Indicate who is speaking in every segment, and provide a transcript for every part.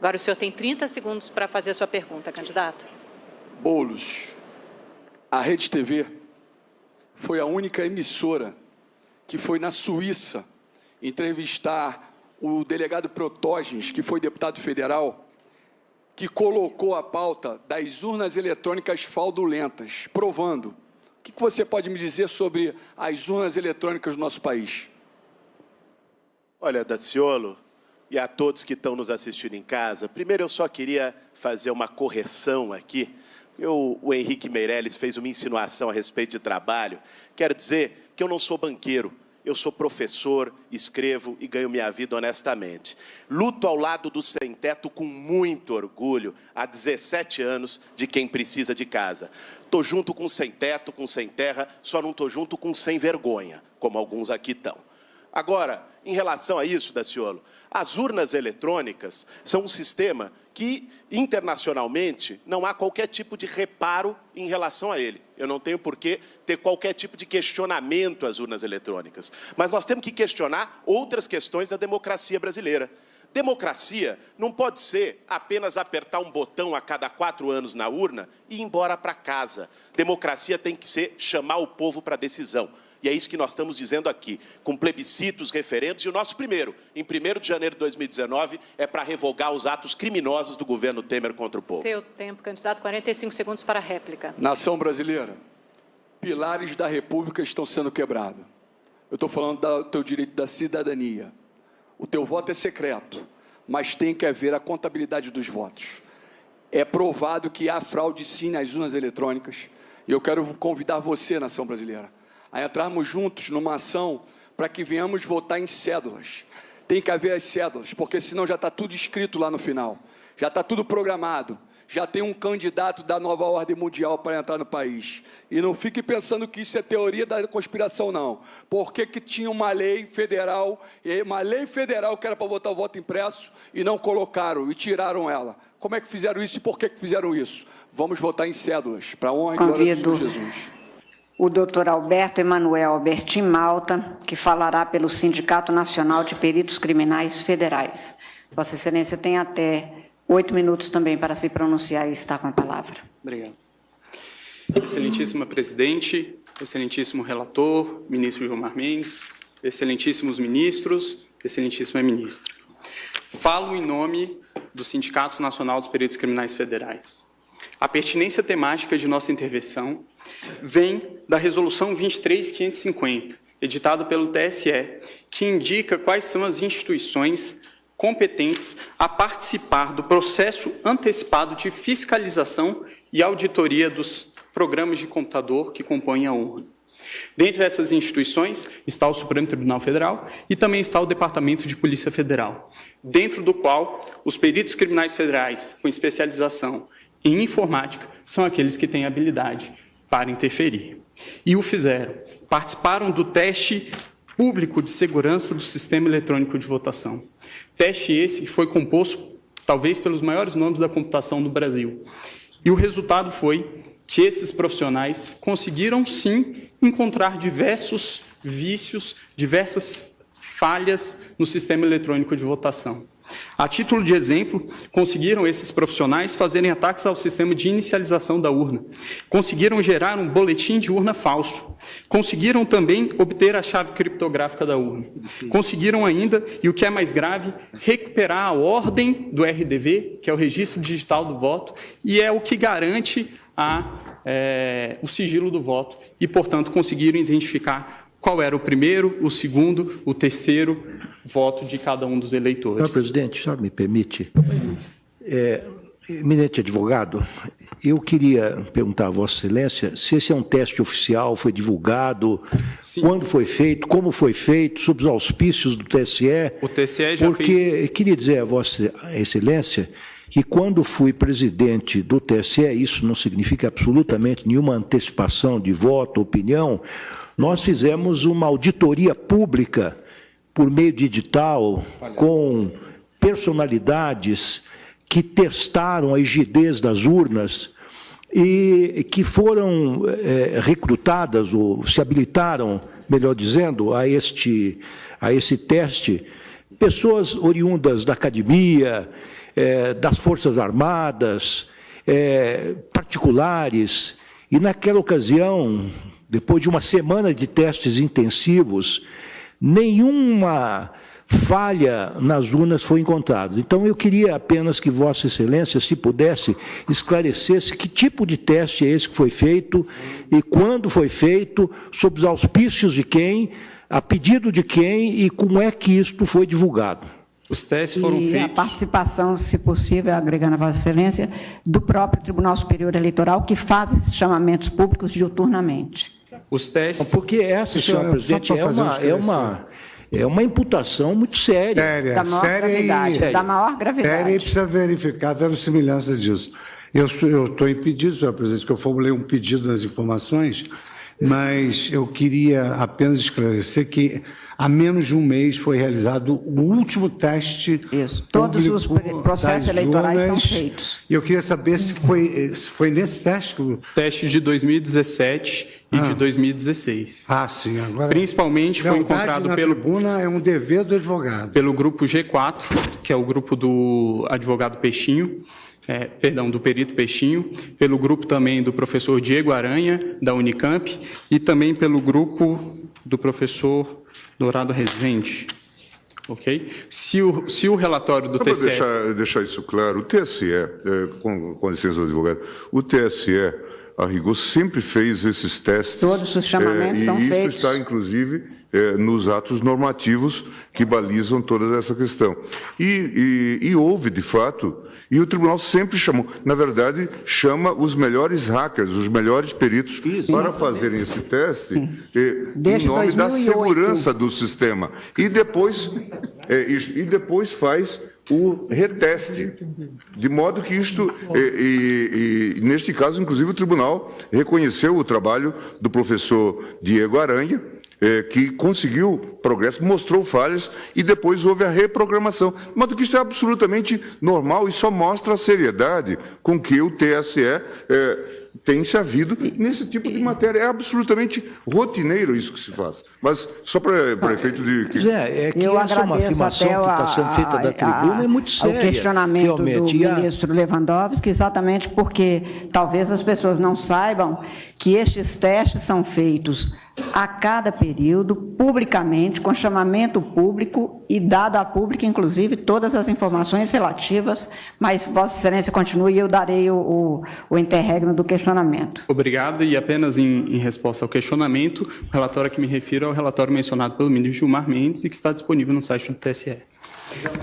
Speaker 1: Agora o senhor tem 30 segundos para fazer a sua pergunta, candidato.
Speaker 2: Boulos, a Rede TV foi a única emissora que foi na Suíça entrevistar o delegado Protógenes, que foi deputado federal, que colocou a pauta das urnas eletrônicas fraudulentas, provando. O que você pode me dizer sobre as urnas eletrônicas do nosso país?
Speaker 3: Olha, Daciolo, e a todos que estão nos assistindo em casa, primeiro eu só queria fazer uma correção aqui. O Henrique Meirelles fez uma insinuação a respeito de trabalho. Quero dizer que eu não sou banqueiro. Eu sou professor, escrevo e ganho minha vida honestamente. Luto ao lado do sem-teto com muito orgulho, há 17 anos, de quem precisa de casa. Estou junto com sem-teto, com sem-terra, só não estou junto com sem-vergonha, como alguns aqui estão. Agora, em relação a isso, Daciolo, as urnas eletrônicas são um sistema que, internacionalmente, não há qualquer tipo de reparo em relação a ele. Eu não tenho por que ter qualquer tipo de questionamento às urnas eletrônicas. Mas nós temos que questionar outras questões da democracia brasileira. Democracia não pode ser apenas apertar um botão a cada 4 anos na urna e ir embora para casa. Democracia tem que ser chamar o povo para a decisão. E é isso que nós estamos dizendo aqui, com plebiscitos, referendos, e o nosso primeiro, em 1º de janeiro de 2019, é para revogar os atos criminosos do governo Temer contra o povo.
Speaker 1: Seu tempo, candidato, 45 segundos para a réplica.
Speaker 2: Nação brasileira, pilares da República estão sendo quebrados. Eu estou falando do teu direito da cidadania. O teu voto é secreto, mas tem que haver a contabilidade dos votos. É provado que há fraude sim nas urnas eletrônicas, e eu quero convidar você, nação brasileira, a entrarmos juntos numa ação para que venhamos votar em cédulas. Tem que haver as cédulas, porque senão já está tudo escrito lá no final. Já está tudo programado. Já tem um candidato da nova ordem mundial para entrar no país. E não fique pensando que isso é teoria da conspiração, não. Porque que tinha uma lei federal que era para votar o voto impresso e não colocaram e tiraram ela. Como é que fizeram isso e por que fizeram isso? Vamos votar em cédulas, para a honra e glória do Senhor Jesus.
Speaker 4: O doutor Alberto Emanuel Albertin Malta, que falará pelo Sindicato Nacional de Peritos Criminais Federais. Vossa Excelência tem até 8 minutos também para se pronunciar e está com a palavra.
Speaker 5: Obrigado. Excelentíssima presidente, excelentíssimo relator, ministro Gilmar Mendes, excelentíssimos ministros, excelentíssima ministra. Falo em nome do Sindicato Nacional dos Peritos Criminais Federais. A pertinência temática de nossa intervenção vem da Resolução 23.550, editada pelo TSE, que indica quais são as instituições competentes a participar do processo antecipado de fiscalização e auditoria dos programas de computador que compõem a urna. Dentre essas instituições está o Supremo Tribunal Federal e também está o Departamento de Polícia Federal, dentro do qual os peritos criminais federais com especialização em informática são aqueles que têm habilidade para interferir. E o fizeram. Participaram do teste público de segurança do sistema eletrônico de votação. Teste esse que foi composto, talvez, pelos maiores nomes da computação do Brasil. E o resultado foi que esses profissionais conseguiram, sim, encontrar diversos vícios, diversas falhas no sistema eletrônico de votação. A título de exemplo, conseguiram esses profissionais fazerem ataques ao sistema de inicialização da urna. Conseguiram gerar um boletim de urna falso. Conseguiram também obter a chave criptográfica da urna. Conseguiram ainda, e o que é mais grave, recuperar a ordem do RDV, que é o Registro Digital do Voto, e é o que garante o sigilo do voto. E, portanto, conseguiram identificar qual era o primeiro, o segundo, o terceiro voto de cada um dos eleitores.
Speaker 6: Senhor presidente, o senhor me permite? Eminente advogado, eu queria perguntar a Vossa Excelência se esse é um teste oficial, foi divulgado, sim, quando foi feito, como foi feito, sob os auspícios do TSE.
Speaker 5: O TSE já
Speaker 6: porque
Speaker 5: fez.
Speaker 6: Queria dizer a Vossa Excelência que quando fui presidente do TSE, isso não significa absolutamente nenhuma antecipação de voto, opinião, nós fizemos uma auditoria pública por meio de edital, com personalidades que testaram a rigidez das urnas e que foram recrutadas, ou se habilitaram, melhor dizendo, a esse teste, pessoas oriundas da academia, das Forças Armadas, particulares. E naquela ocasião, depois de uma semana de testes intensivos, nenhuma falha nas urnas foi encontrada. Então, eu queria apenas que Vossa Excelência, se pudesse, esclarecesse que tipo de teste é esse que foi feito e quando foi feito, sob os auspícios de quem, a pedido de quem e como é que isto foi divulgado.
Speaker 5: Os testes foram feitos...
Speaker 4: E a participação, se possível, agregando a Vossa Excelência, do próprio Tribunal Superior Eleitoral, que faz esses chamamentos públicos diuturnamente.
Speaker 5: Os testes...
Speaker 6: Porque essa, senhor presidente, é uma imputação muito séria.
Speaker 4: Da maior gravidade. Da maior gravidade.
Speaker 7: Séria, e precisa verificar a verossimilhança disso. Eu estou impedido, senhor presidente, que eu formulei um pedido nas informações, mas eu queria apenas esclarecer que há menos de um mês foi realizado o último teste.
Speaker 4: Isso. Todos os processos eleitorais são feitos.
Speaker 7: E eu queria saber se foi nesse teste que...
Speaker 5: Teste de 2017 e de 2016.
Speaker 7: Ah, sim. Agora,
Speaker 5: principalmente foi encontrado
Speaker 7: na tribuna é um dever do advogado.
Speaker 5: Pelo grupo G4, que é o grupo do advogado Peixinho, do perito Peixinho, pelo grupo também do professor Diego Aranha, da Unicamp, e também pelo grupo do professor Dourado Rezende. Ok? Se o relatório do TSE...
Speaker 8: Para deixar isso claro, o TSE, com licença do advogado, o TSE, a rigor, sempre fez esses testes.
Speaker 4: Todos os chamamentos são feitos.
Speaker 8: E isso está, inclusive, nos atos normativos que balizam toda essa questão. E houve, de fato, e o tribunal sempre chamou, na verdade, chama os melhores hackers, os melhores peritos para fazerem esse teste em nome da segurança do sistema. E depois faz o reteste, de modo que isto, neste caso, inclusive, o tribunal reconheceu o trabalho do professor Diego Aranha, que conseguiu progresso, mostrou falhas e depois houve a reprogramação. De modo que isso é absolutamente normal e só mostra a seriedade com que o TSE tem se havido nesse tipo de matéria. É absolutamente rotineiro isso que se faz. Mas só para efeito de...
Speaker 4: Eu
Speaker 6: essa é uma afirmação que está sendo feita da tribuna, é muito séria.
Speaker 4: O questionamento do ministro Lewandowski, exatamente porque talvez as pessoas não saibam que estes testes são feitos a cada período, publicamente, com chamamento público e dado a público, inclusive, todas as informações relativas, mas Vossa Excelência continue e eu darei o interregno do questionamento.
Speaker 5: Obrigado, e apenas em resposta ao questionamento, o relatório a que me refiro é o relatório mencionado pelo ministro Gilmar Mendes e que está disponível no site do TSE.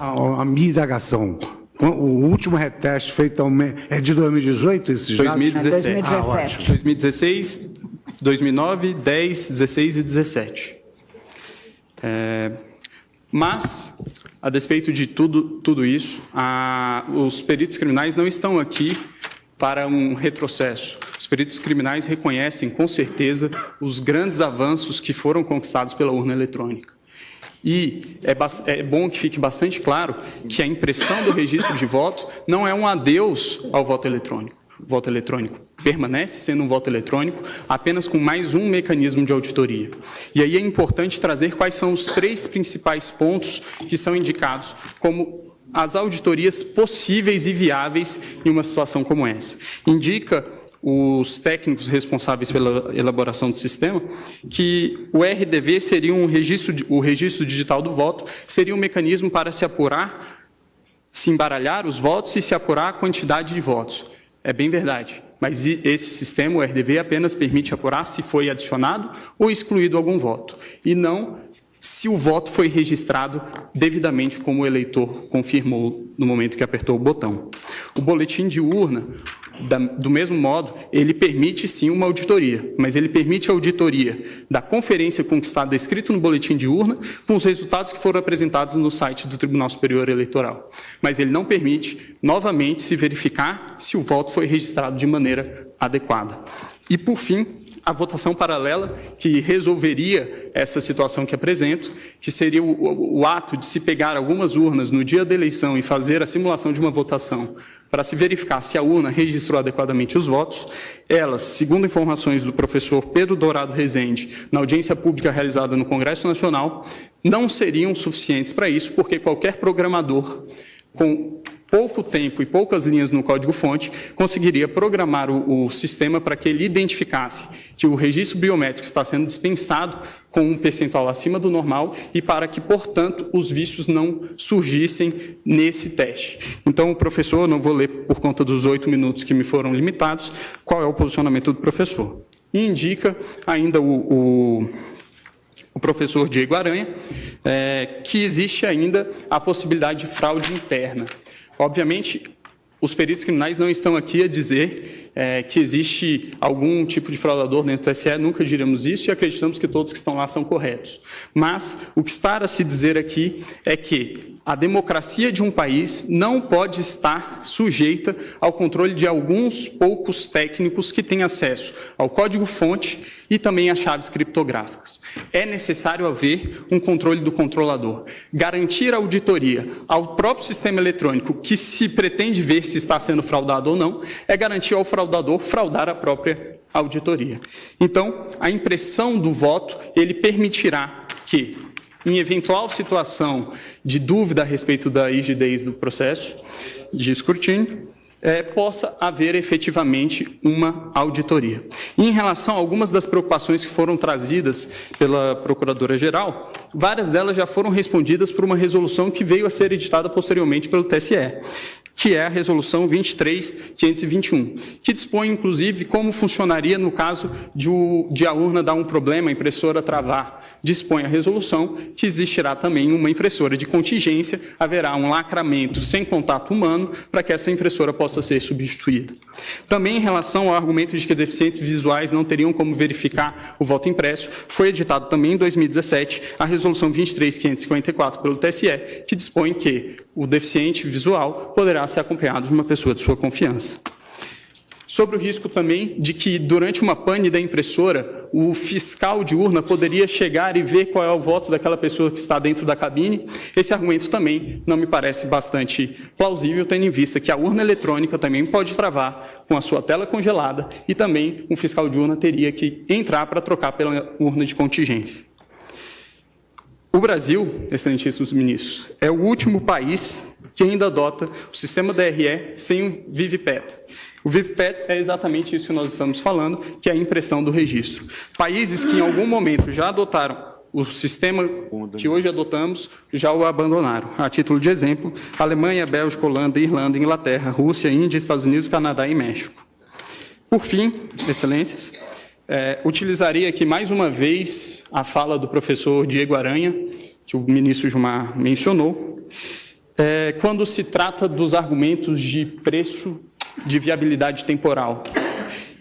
Speaker 7: A minha indagação, o último reteste feito é de 2018, esses dados?
Speaker 5: 2017.
Speaker 4: 2017.
Speaker 5: 2016, 2009, 10, 16 e 17. Mas, a despeito de tudo isso, os peritos criminais não estão aqui para um retrocesso. Os peritos criminais reconhecem, com certeza, os grandes avanços que foram conquistados pela urna eletrônica. E é bom que fique bastante claro que a impressão do registro de voto não é um adeus ao voto eletrônico. O voto eletrônico permanece sendo um voto eletrônico, apenas com mais um mecanismo de auditoria. E aí é importante trazer quais são os 3 principais pontos que são indicados como as auditorias possíveis e viáveis em uma situação como essa. Indica os técnicos responsáveis pela elaboração do sistema que o RDV seria o registro digital do voto, seria um mecanismo para se apurar, se embaralhar os votos e se apurar a quantidade de votos. É bem verdade, mas esse sistema, o RDV, apenas permite apurar se foi adicionado ou excluído algum voto, e não se o voto foi registrado devidamente como o eleitor confirmou no momento que apertou o botão. O boletim de urna, do mesmo modo, ele permite sim uma auditoria, mas ele permite a auditoria da conferência conquistada escrito no boletim de urna com os resultados que foram apresentados no site do Tribunal Superior Eleitoral. Mas ele não permite, novamente, se verificar se o voto foi registrado de maneira adequada. E, por fim, a votação paralela, que resolveria essa situação que apresento, que seria o ato de se pegar algumas urnas no dia da eleição e fazer a simulação de uma votação para se verificar se a urna registrou adequadamente os votos. Elas, segundo informações do professor Pedro Dourado Rezende, na audiência pública realizada no Congresso Nacional, não seriam suficientes para isso, porque qualquer programador com pouco tempo e poucas linhas no código-fonte, conseguiria programar o sistema para que ele identificasse que o registro biométrico está sendo dispensado com um percentual acima do normal e para que, portanto, os vícios não surgissem nesse teste. Então, o professor, não vou ler por conta dos 8 minutos que me foram limitados, qual é o posicionamento do professor. E indica ainda o professor Diego Aranha, que existe ainda a possibilidade de fraude interna. Obviamente, os peritos criminais não estão aqui a dizer que existe algum tipo de fraudador dentro do TSE, nunca diremos isso e acreditamos que todos que estão lá são corretos. Mas o que está a se dizer aqui é que a democracia de um país não pode estar sujeita ao controle de alguns poucos técnicos que têm acesso ao código-fonte e também às chaves criptográficas. É necessário haver um controle do controlador. Garantir a auditoria ao próprio sistema eletrônico que se pretende ver se está sendo fraudado ou não, é garantir ao fraudador fraudar a própria auditoria. Então, a impressão do voto, ele permitirá que, em eventual situação de dúvida a respeito da rigidez do processo de escrutínio, possa haver efetivamente uma auditoria. E em relação a algumas das preocupações que foram trazidas pela Procuradora-Geral, várias delas já foram respondidas por uma resolução que veio a ser editada posteriormente pelo TSE, que é a Resolução 23.521, que dispõe, inclusive, como funcionaria no caso de a urna dar um problema, a impressora travar. Dispõe a resolução que existirá também uma impressora de contingência, haverá um lacramento sem contato humano para que essa impressora possa ser substituída. Também em relação ao argumento de que deficientes visuais não teriam como verificar o voto impresso, foi editado também em 2017 a Resolução 23.554 pelo TSE, que dispõe que o deficiente visual poderá ser acompanhado de uma pessoa de sua confiança. Sobre o risco também de que, durante uma pane da impressora, o fiscal de urna poderia chegar e ver qual é o voto daquela pessoa que está dentro da cabine, esse argumento também não me parece bastante plausível, tendo em vista que a urna eletrônica também pode travar com a sua tela congelada e também um fiscal de urna teria que entrar para trocar pela urna de contingência. O Brasil, excelentíssimos ministros, é o último país que ainda adota o sistema DRE sem o VIVPET. O VIVPET é exatamente isso que nós estamos falando, que é a impressão do registro. Países que em algum momento já adotaram o sistema que hoje adotamos, já o abandonaram. A título de exemplo, Alemanha, Bélgica, Holanda, Irlanda, Inglaterra, Rússia, Índia, Estados Unidos, Canadá e México. Por fim, excelências, utilizaria aqui mais uma vez a fala do professor Diego Aranha, que o ministro Gilmar mencionou, quando se trata dos argumentos de preço de viabilidade temporal.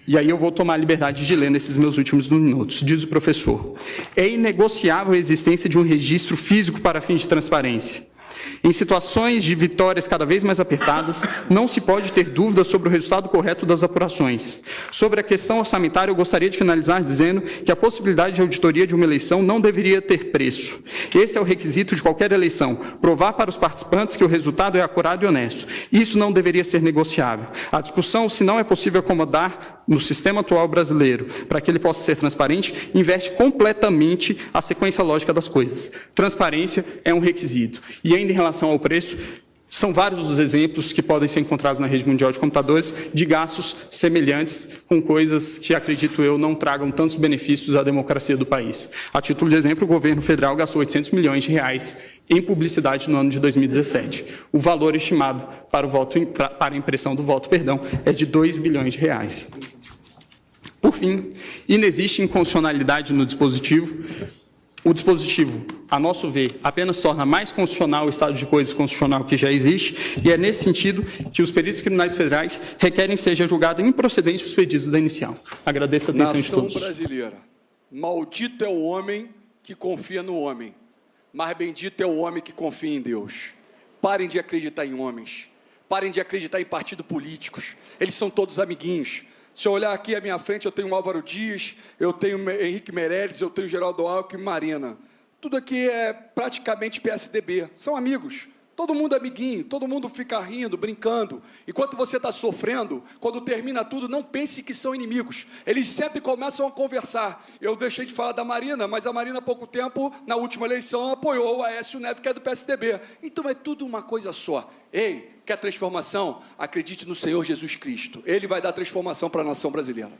Speaker 5: E aí eu vou tomar a liberdade de ler nesses meus últimos minutos. Diz o professor: é inegociável a existência de um registro físico para fins de transparência. Em situações de vitórias cada vez mais apertadas, não se pode ter dúvida sobre o resultado correto das apurações. Sobre a questão orçamentária, eu gostaria de finalizar dizendo que a possibilidade de auditoria de uma eleição não deveria ter preço. Esse é o requisito de qualquer eleição, provar para os participantes que o resultado é acurado e honesto. Isso não deveria ser negociável. A discussão, se não é possível acomodar no sistema atual brasileiro, para que ele possa ser transparente, inverte completamente a sequência lógica das coisas. Transparência é um requisito. E ainda em relação ao preço, são vários os exemplos que podem ser encontrados na rede mundial de computadores de gastos semelhantes com coisas que, acredito eu, não tragam tantos benefícios à democracia do país. A título de exemplo, o governo federal gastou 800 milhões de reais em publicidade no ano de 2017. O valor estimado para a impressão do voto, é de 2 bilhões de reais. Por fim, inexiste inconstitucionalidade no dispositivo. O dispositivo, a nosso ver, apenas torna mais constitucional o estado de coisas constitucional que já existe, e é nesse sentido que os peritos criminais federais requerem que seja julgado improcedente os pedidos da inicial. Agradeço a atenção de todos.
Speaker 2: Nação brasileira, maldito é o homem que confia no homem, mas bendito é o homem que confia em Deus. Parem de acreditar em homens, parem de acreditar em partidos políticos, eles são todos amiguinhos. Se eu olhar aqui à minha frente, eu tenho o Álvaro Dias, eu tenho o Henrique Meirelles, eu tenho o Geraldo Alckmin e Marina. Tudo aqui é praticamente PSDB, são amigos, Todo mundo é amiguinho, todo mundo fica rindo, brincando. Enquanto você está sofrendo, quando termina tudo, não pense que são inimigos. Eles sentam e começam a conversar. Eu deixei de falar da Marina, mas a Marina, há pouco tempo, na última eleição, apoiou o Aécio Neves, que é do PSDB. Então é tudo uma coisa só. Ei, quer transformação? Acredite no Senhor Jesus Cristo. Ele vai dar transformação para a nação brasileira.